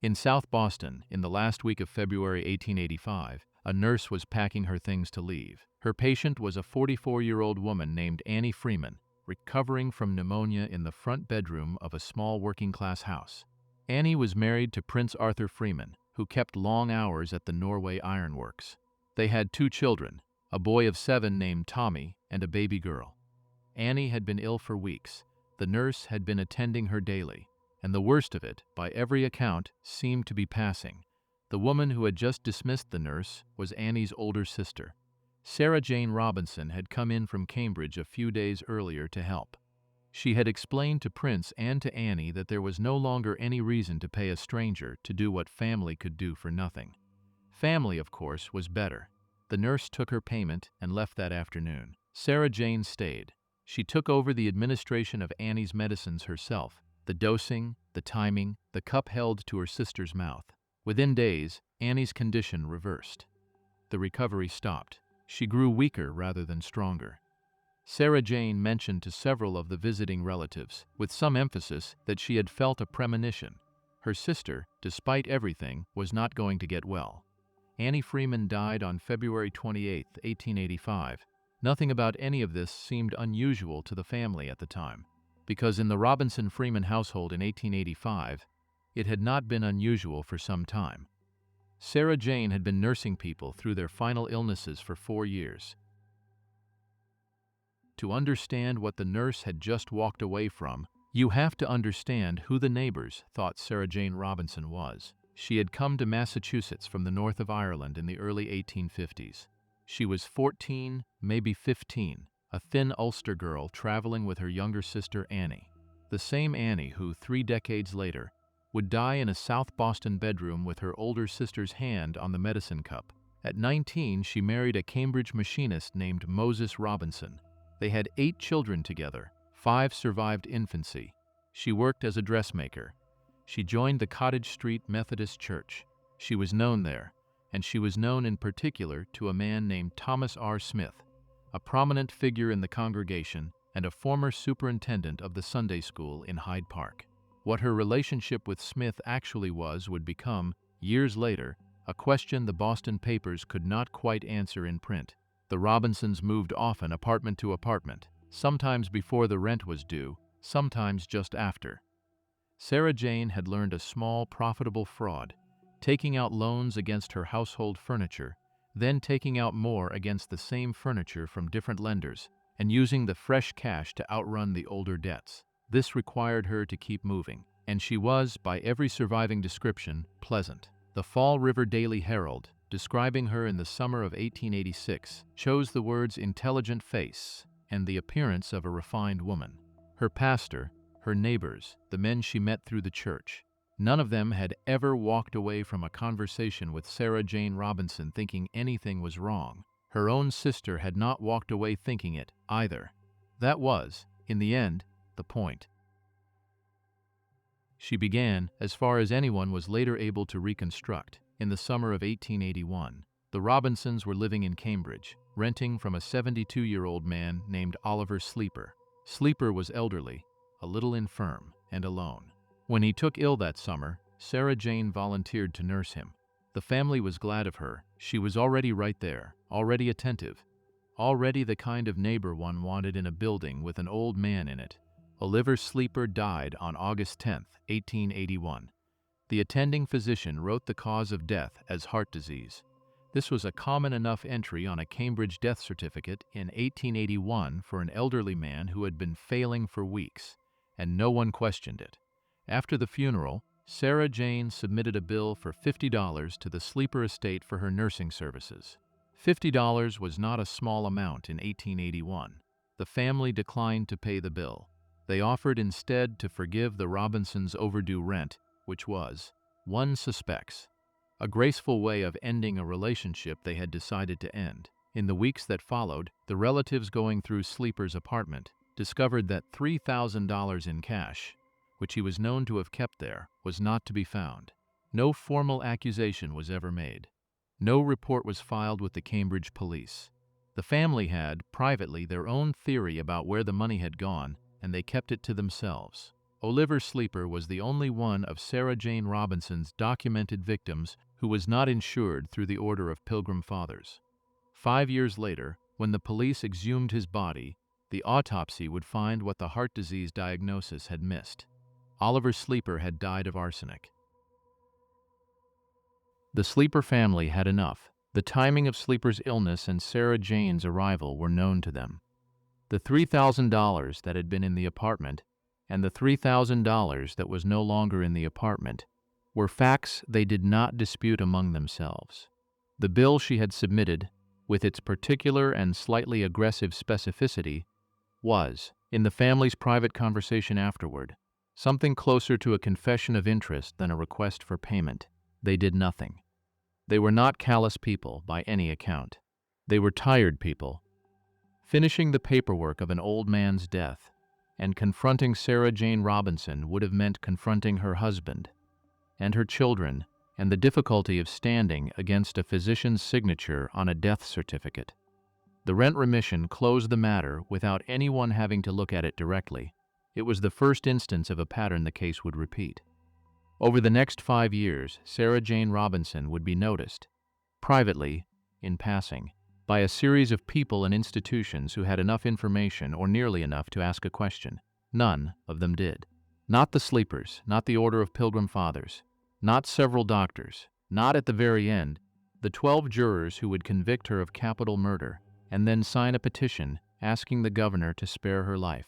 In South Boston, in the last week of February 1885, a nurse was packing her things to leave. Her patient was a 44-year-old woman named Annie Freeman, recovering from pneumonia in the front bedroom of a small working-class house. Annie was married to Prince Arthur Freeman, who kept long hours at the Norway Iron Works. They had 2 children, a boy of 7 named Tommy and a baby girl. Annie had been ill for weeks. The nurse had been attending her daily, and the worst of it, by every account, seemed to be passing. The woman who had just dismissed the nurse was Annie's older sister. Sarah Jane Robinson had come in from Cambridge a few days earlier to help. She had explained to Prince and to Annie that there was no longer any reason to pay a stranger to do what family could do for nothing. Family, of course, was better. The nurse took her payment and left that afternoon. Sarah Jane stayed. She took over the administration of Annie's medicines herself, the dosing, the timing, the cup held to her sister's mouth. Within days, Annie's condition reversed. The recovery stopped. She grew weaker rather than stronger. Sarah Jane mentioned to several of the visiting relatives, with some emphasis, that she had felt a premonition. Her sister, despite everything, was not going to get well. Annie Freeman died on February 28, 1885. Nothing about any of this seemed unusual to the family at the time, because in the Robinson-Freeman household in 1885, it had not been unusual for some time. Sarah Jane had been nursing people through their final illnesses for 4 years. To understand what the nurse had just walked away from, you have to understand who the neighbors thought Sarah Jane Robinson was. She had come to Massachusetts from the north of Ireland in the early 1850s. She was 14, maybe 15, a thin Ulster girl traveling with her younger sister Annie. The same Annie who, 3 decades later, would die in a South Boston bedroom with her older sister's hand on the medicine cup. At 19, she married a Cambridge machinist named Moses Robinson. They had 8 children together. 5 survived infancy. She worked as a dressmaker. She joined the Cottage Street Methodist Church. She was known there, and she was known in particular to a man named Thomas R. Smith, a prominent figure in the congregation and a former superintendent of the Sunday school in Hyde Park. What her relationship with Smith actually was would become, years later, a question the Boston papers could not quite answer in print. The Robinsons moved often apartment to apartment, sometimes before the rent was due, sometimes just after. Sarah Jane had learned a small, profitable fraud, taking out loans against her household furniture, then taking out more against the same furniture from different lenders, and using the fresh cash to outrun the older debts. This required her to keep moving, and she was, by every surviving description, pleasant. The Fall River Daily Herald, describing her in the summer of 1886, chose the words intelligent face and the appearance of a refined woman. Her pastor, her neighbors, the men she met through the church, none of them had ever walked away from a conversation with Sarah Jane Robinson thinking anything was wrong. Her own sister had not walked away thinking it either. That was, in the end, the point. She began, as far as anyone was later able to reconstruct, in the summer of 1881. The Robinsons were living in Cambridge, renting from a 72-year-old man named Oliver Sleeper. Sleeper was elderly, a little infirm, and alone. When he took ill that summer, Sarah Jane volunteered to nurse him. The family was glad of her. She was already right there, already attentive, already the kind of neighbor one wanted in a building with an old man in it. Oliver Sleeper died on August 10, 1881. The attending physician wrote the cause of death as heart disease. This was a common enough entry on a Cambridge death certificate in 1881 for an elderly man who had been failing for weeks, and no one questioned it. After the funeral, Sarah Jane submitted a bill for $50 to the Sleeper estate for her nursing services. $50 was not a small amount in 1881. The family declined to pay the bill. They offered instead to forgive the Robinsons' overdue rent, which was, one suspects, a graceful way of ending a relationship they had decided to end. In the weeks that followed, the relatives going through Sleeper's apartment discovered that $3,000 in cash, which he was known to have kept there, was not to be found. No formal accusation was ever made. No report was filed with the Cambridge police. The family had, privately, their own theory about where the money had gone, and they kept it to themselves. Oliver Sleeper was the only one of Sarah Jane Robinson's documented victims who was not insured through the Order of Pilgrim Fathers. 5 years later, when the police exhumed his body, the autopsy would find what the heart disease diagnosis had missed. Oliver Sleeper had died of arsenic. The Sleeper family had enough. The timing of Sleeper's illness and Sarah Jane's arrival were known to them. The $3,000 that had been in the apartment and the $3,000 that was no longer in the apartment were facts they did not dispute among themselves. The bill she had submitted, with its particular and slightly aggressive specificity, was, in the family's private conversation afterward, something closer to a confession of interest than a request for payment. They did nothing. They were not callous people by any account. They were tired people. Finishing the paperwork of an old man's death and confronting Sarah Jane Robinson would have meant confronting her husband and her children and the difficulty of standing against a physician's signature on a death certificate. The rent remission closed the matter without anyone having to look at it directly. It was the first instance of a pattern the case would repeat. Over the next 5 years, Sarah Jane Robinson would be noticed, privately, in passing, by a series of people and institutions who had enough information or nearly enough to ask a question. None of them did. Not the Sleepers, not the Order of Pilgrim Fathers, not several doctors, not at the very end, the 12 jurors who would convict her of capital murder and then sign a petition asking the governor to spare her life.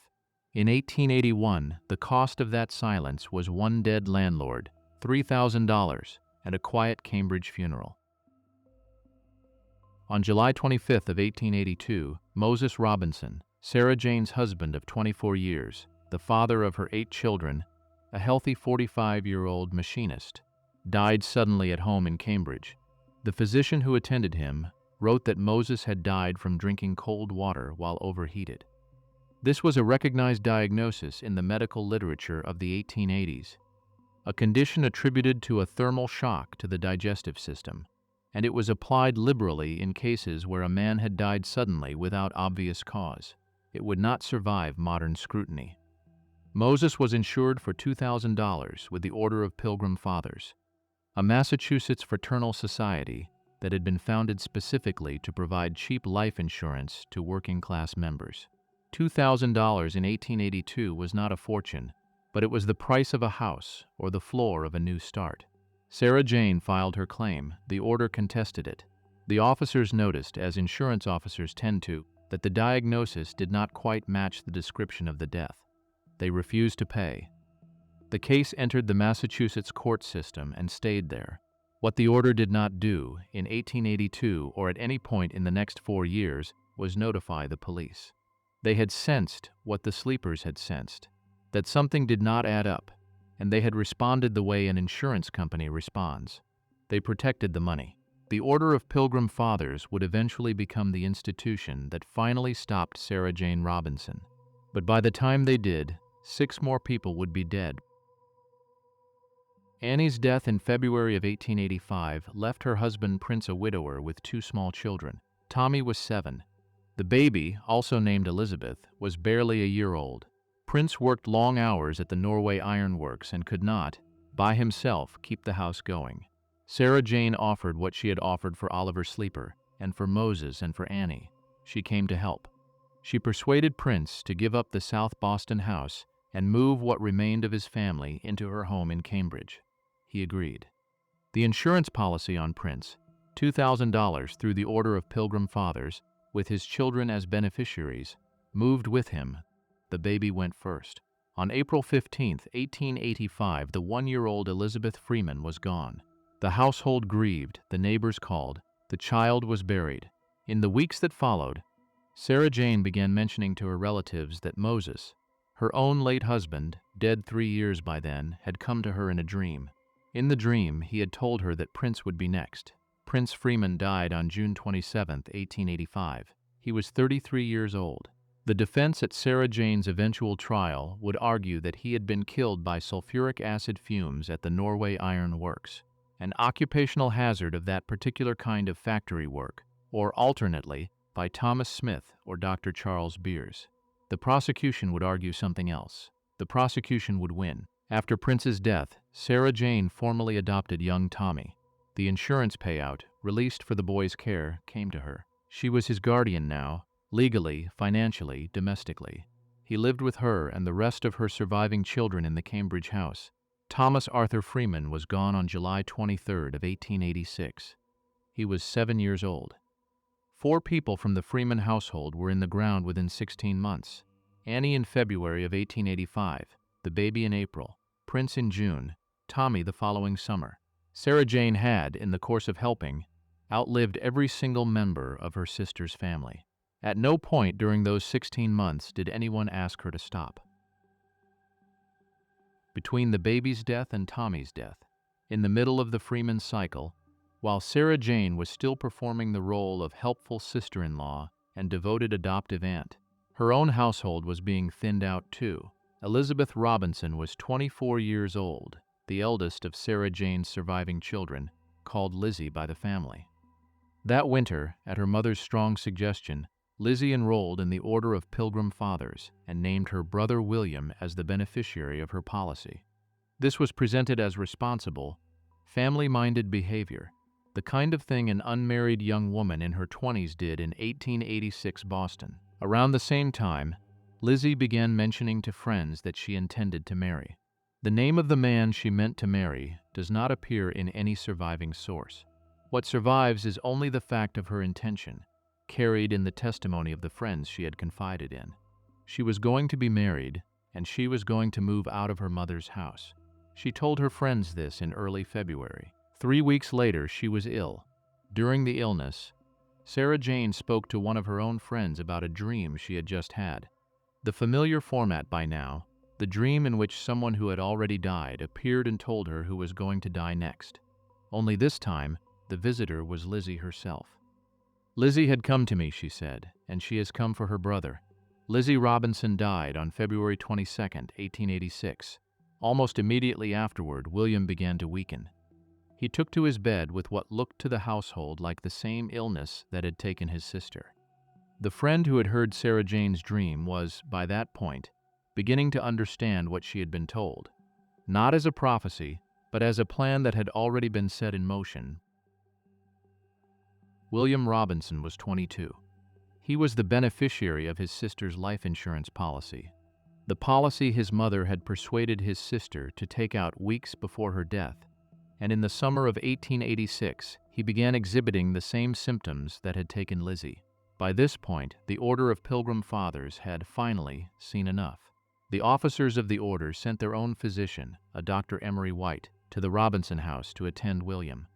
In 1881, the cost of that silence was one dead landlord, $3,000, and a quiet Cambridge funeral. On July 25th of 1882, Moses Robinson, Sarah Jane's husband of 24 years, the father of her 8 children, a healthy 45-year-old machinist, died suddenly at home in Cambridge. The physician who attended him wrote that Moses had died from drinking cold water while overheated. This was a recognized diagnosis in the medical literature of the 1880s, a condition attributed to a thermal shock to the digestive system, and it was applied liberally in cases where a man had died suddenly without obvious cause. It would not survive modern scrutiny. Moses was insured for $2,000 with the Order of Pilgrim Fathers, a Massachusetts fraternal society that had been founded specifically to provide cheap life insurance to working-class members. $2,000 in 1882 was not a fortune, but it was the price of a house or the floor of a new start. Sarah Jane filed her claim. The order contested it. The officers noticed, as insurance officers tend to, that the diagnosis did not quite match the description of the death. They refused to pay. The case entered the Massachusetts court system and stayed there. What the order did not do, in 1882 or at any point in the next 4 years, was notify the police. They had sensed what the Sleepers had sensed, that something did not add up, and they had responded the way an insurance company responds. They protected the money. The Order of Pilgrim Fathers would eventually become the institution that finally stopped Sarah Jane Robinson. But by the time they did, 6 more people would be dead. Annie's death in February of 1885 left her husband Prince a widower with 2 small children. Tommy was 7. The baby, also named Elizabeth, was barely a year old. Prince worked long hours at the Norway Iron Works and could not, by himself, keep the house going. Sarah Jane offered what she had offered for Oliver Sleeper, and for Moses and for Annie. She came to help. She persuaded Prince to give up the South Boston house and move what remained of his family into her home in Cambridge. He agreed. The insurance policy on Prince, $2,000 through the Order of Pilgrim Fathers, with his children as beneficiaries, moved with him. The baby went first. On April 15, 1885, the 1-year-old Elizabeth Freeman was gone. The household grieved, the neighbors called, the child was buried. In the weeks that followed, Sarah Jane began mentioning to her relatives that Moses, her own late husband, dead 3 years by then, had come to her in a dream. In the dream, he had told her that Prince would be next. Prince Freeman died on June 27, 1885. He was 33 years old. The defense at Sarah Jane's eventual trial would argue that he had been killed by sulfuric acid fumes at the Norway Iron Works, an occupational hazard of that particular kind of factory work, or alternately, by Thomas Smith or Dr. Charles Beers. The prosecution would argue something else. the prosecution would win. After Prince's death, Sarah Jane formally adopted young Tommy. The insurance payout, released for the boy's care, came to her. She was his guardian now, legally, financially, domestically. He lived with her and the rest of her surviving children in the Cambridge house. Thomas Arthur Freeman was gone on July 23rd of 1886. He was 7 years old. 4 people from the Freeman household were in the ground within 16 months. Annie in February of 1885, the baby in April, Prince in June, Tommy the following summer. Sarah Jane had, in the course of helping, outlived every single member of her sister's family. At no point during those 16 months did anyone ask her to stop. Between the baby's death and Tommy's death, in the middle of the Freeman cycle, while Sarah Jane was still performing the role of helpful sister-in-law and devoted adoptive aunt, her own household was being thinned out too. Elizabeth Robinson was 24 years old, the eldest of Sarah Jane's surviving children, called Lizzie by the family. That winter, at her mother's strong suggestion, Lizzie enrolled in the Order of Pilgrim Fathers and named her brother William as the beneficiary of her policy. This was presented as responsible, family-minded behavior, the kind of thing an unmarried young woman in her 20s did in 1886 Boston. Around the same time, Lizzie began mentioning to friends that she intended to marry. The name of the man she meant to marry does not appear in any surviving source. What survives is only the fact of her intention, carried in the testimony of the friends she had confided in. She was going to be married, and she was going to move out of her mother's house. She told her friends this in early February. 3 weeks later, she was ill. During the illness, Sarah Jane spoke to one of her own friends about a dream she had just had. The familiar format by now, the dream in which someone who had already died appeared and told her who was going to die next. Only this time, the visitor was Lizzie herself. Lizzie had come to me, she said, and she has come for her brother. Lizzie Robinson died on February 22, 1886. Almost immediately afterward, William began to weaken. He took to his bed with what looked to the household like the same illness that had taken his sister. The friend who had heard Sarah Jane's dream was, by that point, beginning to understand what she had been told, not as a prophecy, but as a plan that had already been set in motion. William Robinson was 22. He was the beneficiary of his sister's life insurance policy, the policy his mother had persuaded his sister to take out weeks before her death, and in the summer of 1886, he began exhibiting the same symptoms that had taken Lizzie. By this point, the Order of Pilgrim Fathers had finally seen enough. The officers of the order sent their own physician, a Dr. Emery White, to the Robinson house to attend William.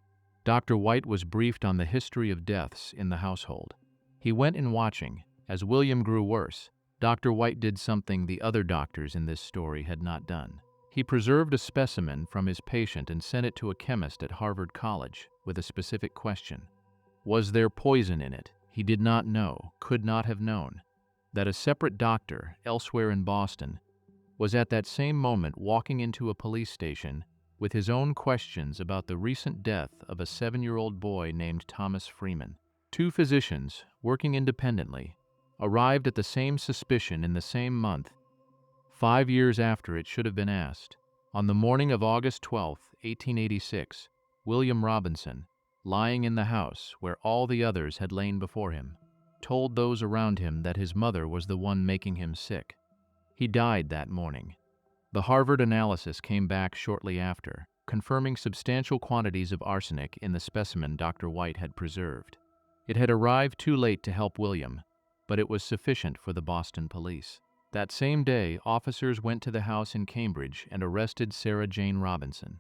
Dr. White was briefed on the history of deaths in the household. He went in watching. As William grew worse, Dr. White did something the other doctors in this story had not done. He preserved a specimen from his patient and sent it to a chemist at Harvard College with a specific question. Was there poison in it? He did not know, could not have known, that a separate doctor elsewhere in Boston was at that same moment walking into a police station with his own questions about the recent death of a 7-year-old boy named Thomas Freeman. 2 physicians, working independently, arrived at the same suspicion in the same month, 5 years after it should have been asked. On the morning of August 12, 1886, William Robinson, lying in the house where all the others had lain before him, told those around him that his mother was the one making him sick. He died that morning. The Harvard analysis came back shortly after, confirming substantial quantities of arsenic in the specimen Dr. White had preserved. It had arrived too late to help William, but it was sufficient for the Boston police. That same day, officers went to the house in Cambridge and arrested Sarah Jane Robinson.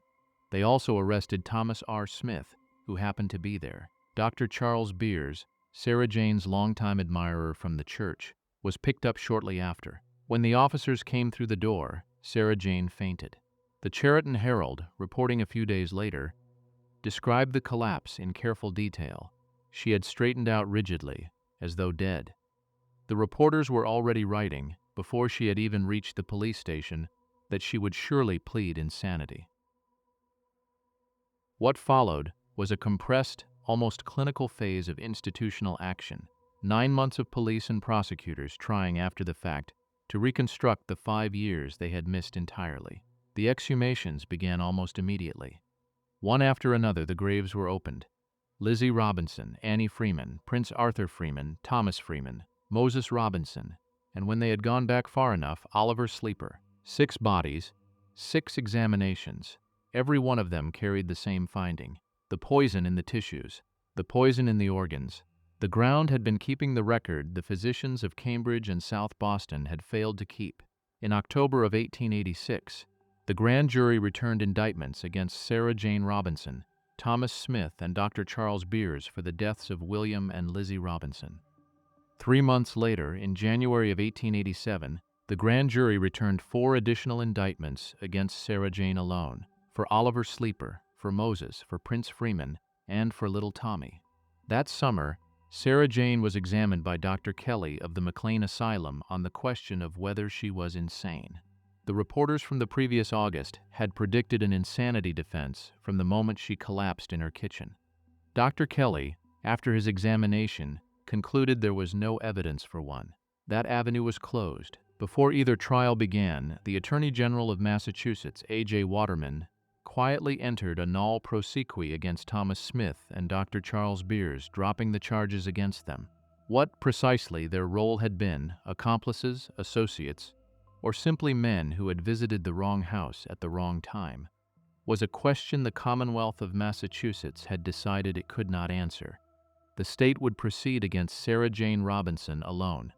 They also arrested Thomas R. Smith, who happened to be there. Dr. Charles Beers, Sarah Jane's longtime admirer from the church, was picked up shortly after. When the officers came through the door, Sarah Jane fainted. The Cheriton Herald, reporting a few days later, described the collapse in careful detail. She had straightened out rigidly, as though dead. The reporters were already writing, before she had even reached the police station, that she would surely plead insanity. What followed was a compressed, almost clinical phase of institutional action. 9 months of police and prosecutors trying after the fact to reconstruct the 5 years they had missed entirely. The exhumations began almost immediately. One after another, the graves were opened. Lizzie Robinson, Annie Freeman, Prince Arthur Freeman, Thomas Freeman, Moses Robinson, and when they had gone back far enough, Oliver Sleeper. 6 bodies, 6 examinations. Every one of them carried the same finding: the poison in the tissues, the poison in the organs. The ground had been keeping the record the physicians of Cambridge and South Boston had failed to keep. In October of 1886, the grand jury returned indictments against Sarah Jane Robinson, Thomas Smith, and Dr. Charles Beers for the deaths of William and Lizzie Robinson. 3 months later, in January of 1887, the grand jury returned 4 additional indictments against Sarah Jane alone, for Oliver Sleeper, for Moses, for Prince Freeman, and for little Tommy. That summer, Sarah Jane was examined by Dr. Kelly of the McLean Asylum on the question of whether she was insane. The reporters from the previous August had predicted an insanity defense from the moment she collapsed in her kitchen. Dr. Kelly, after his examination, concluded there was no evidence for one. That avenue was closed. Before either trial began, the Attorney General of Massachusetts, A.J. Waterman, quietly entered a nolle prosequi against Thomas Smith and Dr. Charles Beers, dropping the charges against them. What precisely their role had been, accomplices, associates, or simply men who had visited the wrong house at the wrong time, was a question the Commonwealth of Massachusetts had decided it could not answer. The state would proceed against Sarah Jane Robinson alone.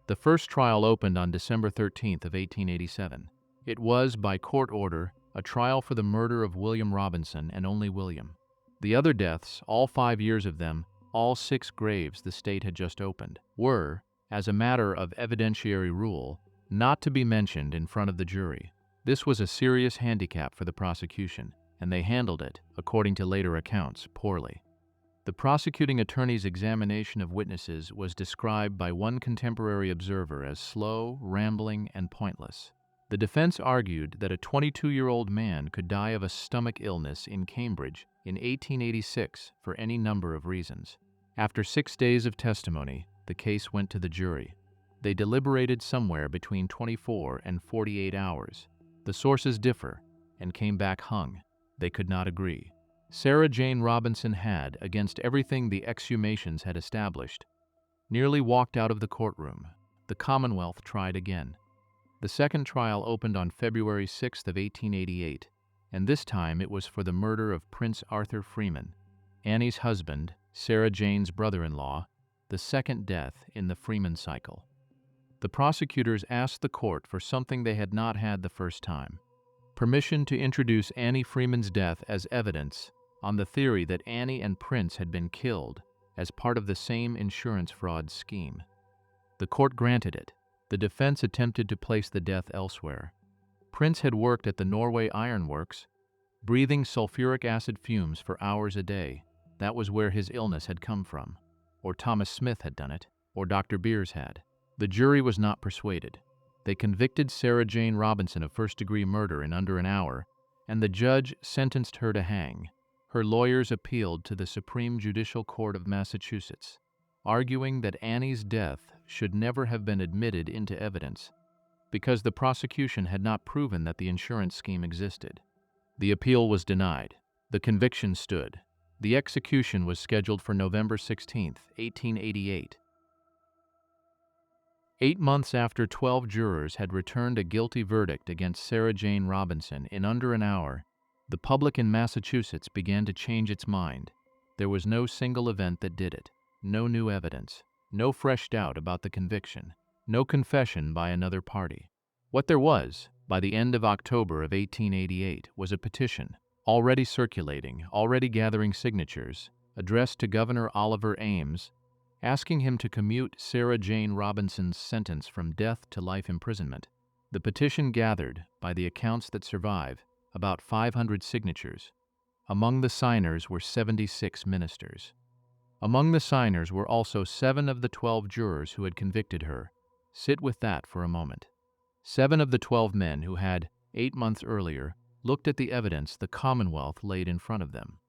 The first trial opened on December 13th of 1887. It was, by court order, a trial for the murder of William Robinson and only William. The other deaths, all 5 years of them, all 6 graves the state had just opened, were, as a matter of evidentiary rule, not to be mentioned in front of the jury. This was a serious handicap for the prosecution, and they handled it, according to later accounts, poorly. The prosecuting attorney's examination of witnesses was described by one contemporary observer as slow, rambling, and pointless. The defense argued that a 22-year-old man could die of a stomach illness in Cambridge in 1886 for any number of reasons. After 6 days of testimony, the case went to the jury. They deliberated somewhere between 24 and 48 hours. The sources differ, and came back hung. They could not agree. Sarah Jane Robinson had, against everything the exhumations had established, nearly walked out of the courtroom. The Commonwealth tried again. The second trial opened on February 6th of 1888, and this time it was for the murder of Prince Arthur Freeman, Annie's husband, Sarah Jane's brother-in-law, the second death in the Freeman cycle. The prosecutors asked the court for something they had not had the first time: permission to introduce Annie Freeman's death as evidence on the theory that Annie and Prince had been killed as part of the same insurance fraud scheme. The court granted it. The defense attempted to place the death elsewhere. Prince had worked at the Norway Iron Works, breathing sulfuric acid fumes for hours a day. That was where his illness had come from. Or Thomas Smith had done it, or Dr. Beers had. The jury was not persuaded. They convicted Sarah Jane Robinson of first-degree murder in under an hour, and the judge sentenced her to hang. Her lawyers appealed to the Supreme Judicial Court of Massachusetts, arguing that Annie's death should never have been admitted into evidence because the prosecution had not proven that the insurance scheme existed. The appeal was denied. The conviction stood. The execution was scheduled for November 16, 1888. 8 months after 12 jurors had returned a guilty verdict against Sarah Jane Robinson in under an hour, the public in Massachusetts began to change its mind. There was no single event that did it, no new evidence, no fresh doubt about the conviction, no confession by another party. What there was, by the end of October of 1888, was a petition, already circulating, already gathering signatures, addressed to Governor Oliver Ames, asking him to commute Sarah Jane Robinson's sentence from death to life imprisonment. The petition gathered, by the accounts that survive, about 500 signatures. Among the signers were 76 ministers. Among the signers were also 7 of the 12 jurors who had convicted her. Sit with that for a moment. 7 of the 12 men who had, 8 months earlier, looked at the evidence the Commonwealth laid in front of them.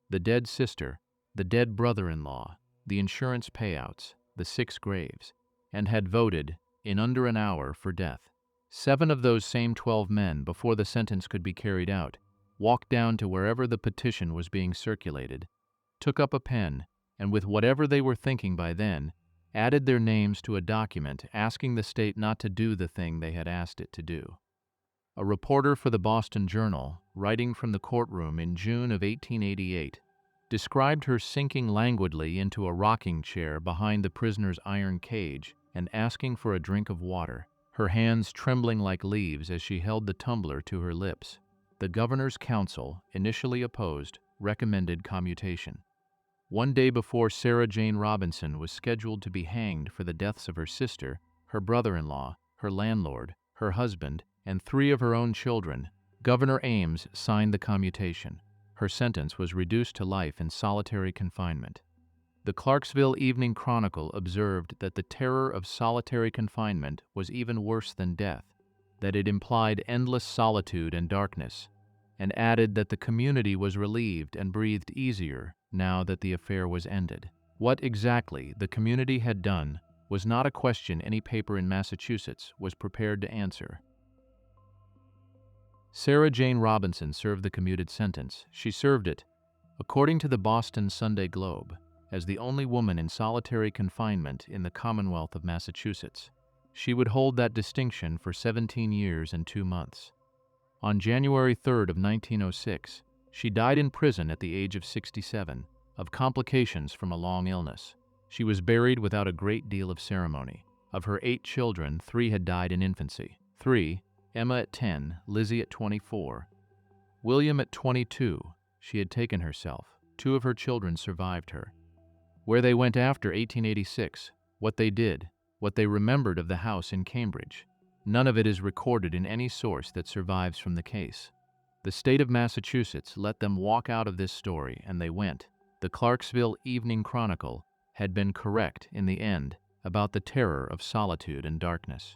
The dead sister, the dead brother-in-law, the insurance payouts, the 6 graves. and had voted, in under an hour, for death. 7 of those same 12 men, before the sentence could be carried out, walked down to wherever the petition was being circulated, took up a pen, and with whatever they were thinking by then, added their names to a document asking the state not to do the thing they had asked it to do. A reporter for the Boston Journal, writing from the courtroom in June of 1888, described her sinking languidly into a rocking chair behind the prisoner's iron cage and asking for a drink of water, her hands trembling like leaves as she held the tumbler to her lips. The governor's counsel, initially opposed, recommended commutation. One day before Sarah Jane Robinson was scheduled to be hanged for the deaths of her sister, her brother-in-law, her landlord, her husband, and 3 of her own children, Governor Ames signed the commutation. Her sentence was reduced to life in solitary confinement. The Clarksville Evening Chronicle observed that the terror of solitary confinement was even worse than death, that it implied endless solitude and darkness, and added that the community was relieved and breathed easier now that the affair was ended. What exactly the community had done was not a question any paper in Massachusetts was prepared to answer. Sarah Jane Robinson served the commuted sentence. She served it, according to the Boston Sunday Globe, as the only woman in solitary confinement in the Commonwealth of Massachusetts. She would hold that distinction for 17 years and 2 months. On January 3rd of 1906, she died in prison at the age of 67, of complications from a long illness. She was buried without a great deal of ceremony. Of her 8 children, 3 had died in infancy. 3, Emma at 10, Lizzie at 24, William at 22, she had taken herself. 2 of her children survived her. Where they went after 1886, what they did, what they remembered of the house in Cambridge, none of it is recorded in any source that survives from the case. The state of Massachusetts let them walk out of this story, and they went. The Clarksville Evening Chronicle had been correct in the end about the terror of solitude and darkness.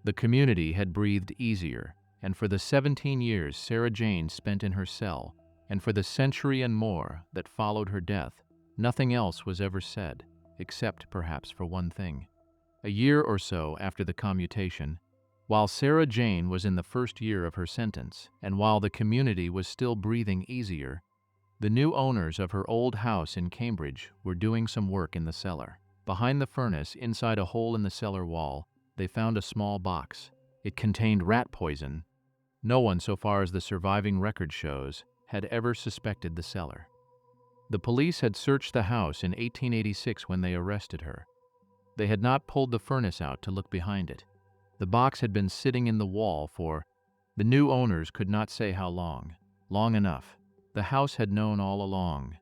The community had breathed easier, and for the 17 years Sarah Jane spent in her cell, and for the century and more that followed her death, nothing else was ever said, except perhaps for one thing. A year or so after the commutation, while Sarah Jane was in the first year of her sentence, and while the community was still breathing easier, the new owners of her old house in Cambridge were doing some work in the cellar. Behind the furnace, inside a hole in the cellar wall, they found a small box. It contained rat poison. No one, so far as the surviving record shows, had ever suspected the cellar. The police had searched the house in 1886 when they arrested her. They had not pulled the furnace out to look behind it. The box had been sitting in the wall for, the new owners could not say how long. Long enough. The house had known all along,